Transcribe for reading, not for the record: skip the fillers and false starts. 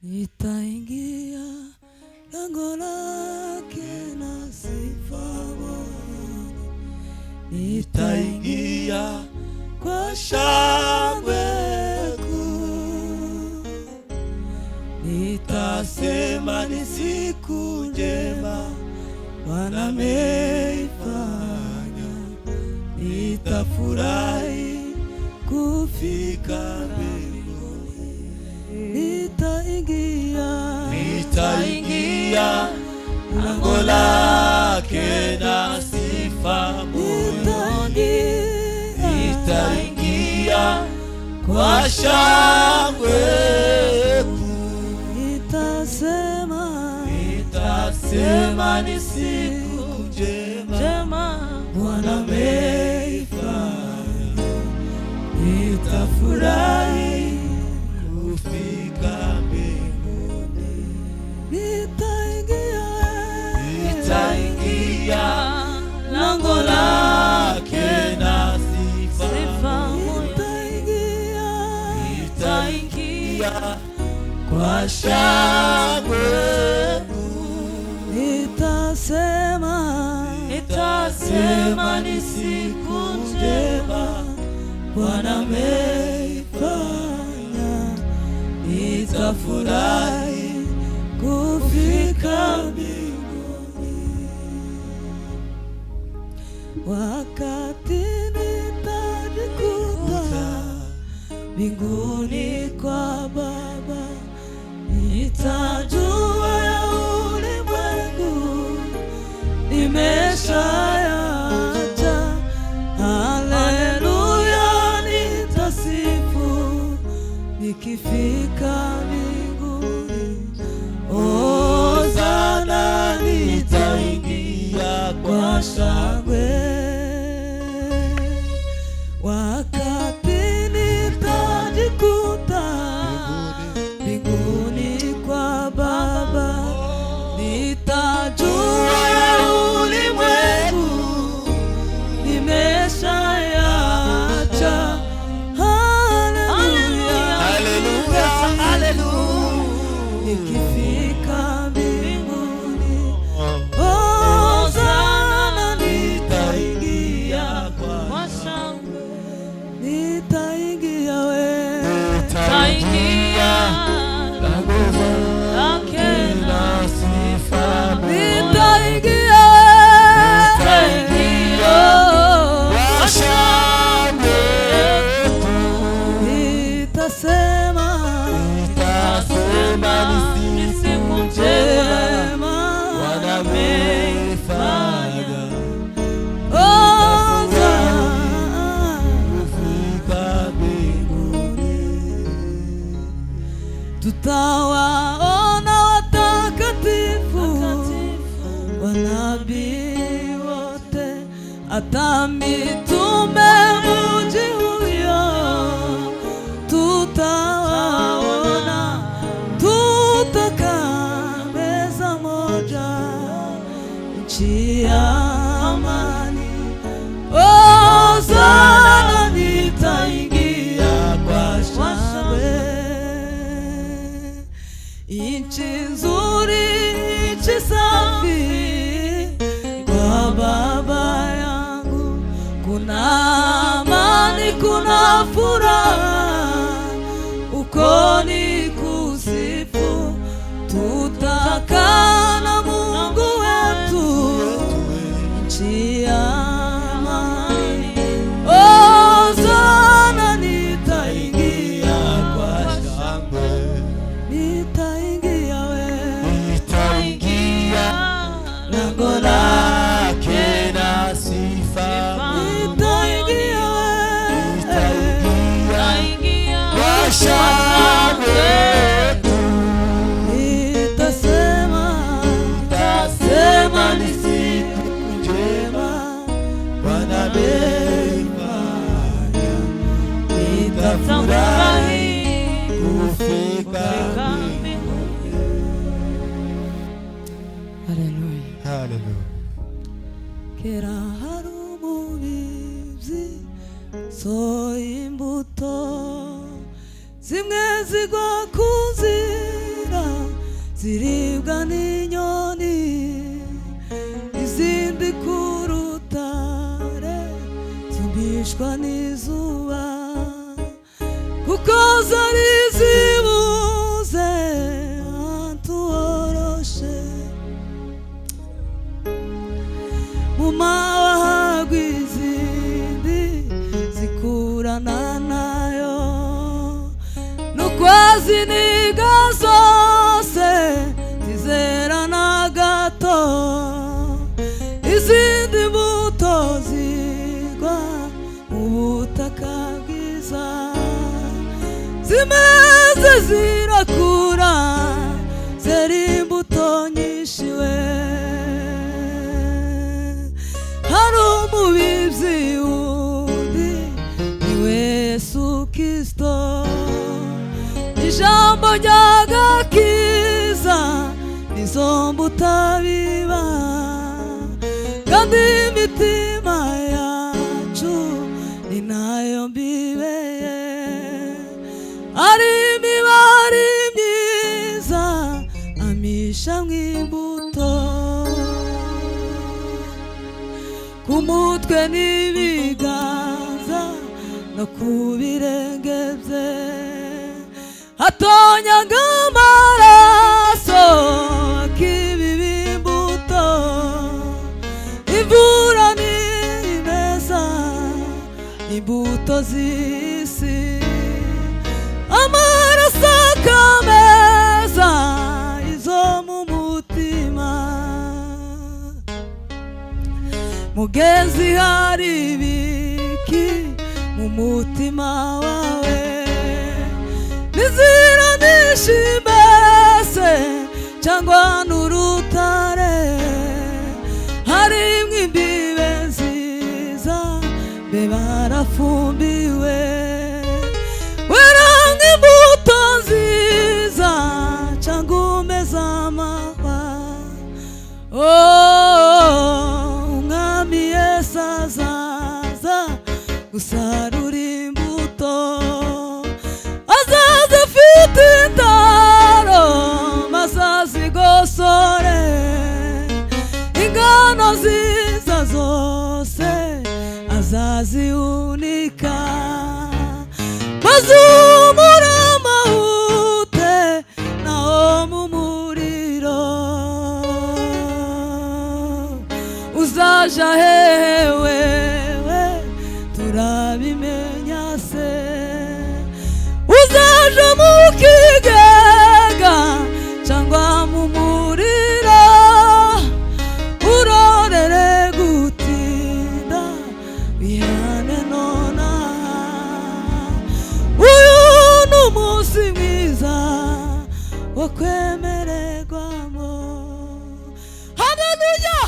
nitaingia lango lake na sifa moyoni, nitaingia kwa shangwe kuu, nitasema ni siku njema Bwana ameifanya, nitafurahi kufika mbinguni, nitaingia lango lake na sifa moyoni, nitaingia kwa shangwe kuu, nitasema ni siku njema Bwana ameifanya, nitafurahi kufika mbinguni, nitaingia lango lake na sifa, nitaingia kwa shangwe, nitasema ni siku njema Bwana ameifanya, nitafurahi kufika mbinguni. Wakati nitajikuta mbinguni kwa Baba, nitajua ya ulimwengu nimeshaacha. Haleluya, nitasifu nikifika mbinguni. Hosana, nitaingia kwa shangwe. Wakati nitajikuta mbinguni kwa Baba, nitajua ulimwengu nimeshaacha. Haleluya, haleluya, haleluya, nikifika mbinguni. Hosana, nitaingia kwa shangwe. Nitaingia lake na sifa, nitaingia kwa shangwe, nitasema ni siku njema Bwana ameifanya, kufika mbinguni. Tutawaona watakatifu, wanabii wote, hata mitume mji huyo tutawaona, tutakaa meza moja, nchi ya amani. Hosana, nitaingia kwa shangwe. Nchi nzuri, nchi safi kwa Baba yangu, kuna amani, kuna furaha, uko ni kusifu. Tutakaa na Mungu wetu, nchi ya amani. Hosana, nitaingia kwa shangwe. Nitaingia lango lake na sifa, nitaingia kwa shangwe, nitasema ni siku njema Bwana ameifanya, nitafurahi kufika mbinguni. Haleluya, haleluya. Kera hari umubibyi soya imbuto, zimwe zigwa ku nzira ziribwa n'inyoni, izindi ku rutare zumishwa n'izuba, kuko zari zibuze ahantu horoshe. Mu mahwa izindi zikurana nayo, n'ukwaziniga zose zizera na gato, izindi mbuto zigwa mu butaka bwiza, zimeze zirakura zera imbuto nyinshi. We hari umubibyi wundi niwe Yesu Kristo, ijambo ry'agakiza nizo mbuto biba, kandi imitima yacu ni nayo mbibeye. Ari imibare myiza amisha mw'imbuto, ku mutwe n'ibiganza no ku birenge bye hatonyaga amaraso akibiba imbuto. Imvura n'imeza imbuto z'isi, amaraso akameza izo mu mutima. Mugenzi, hari ibiki mu mutima wawe? Niziranisha imbese cyangwa n'urutare? Harimwo imbibe nziza mbe barafumbiwe, wera nk'imbuto nziza cyangwa umeze amahwa. Umwami Yesu azaza gusarura imbuto, azaza afite intaro maze azigosore, ingano nziza zose azazihunika, maze umurama uhute nawo mu muriro. Uzaja hehe wewe turabimenya se? Uzaja mu kigega cyangwa mu muriro? Urorere gutinda bihane nonaha, uyu ni umunsi mwiza wo kwemererwamo. Haleluya!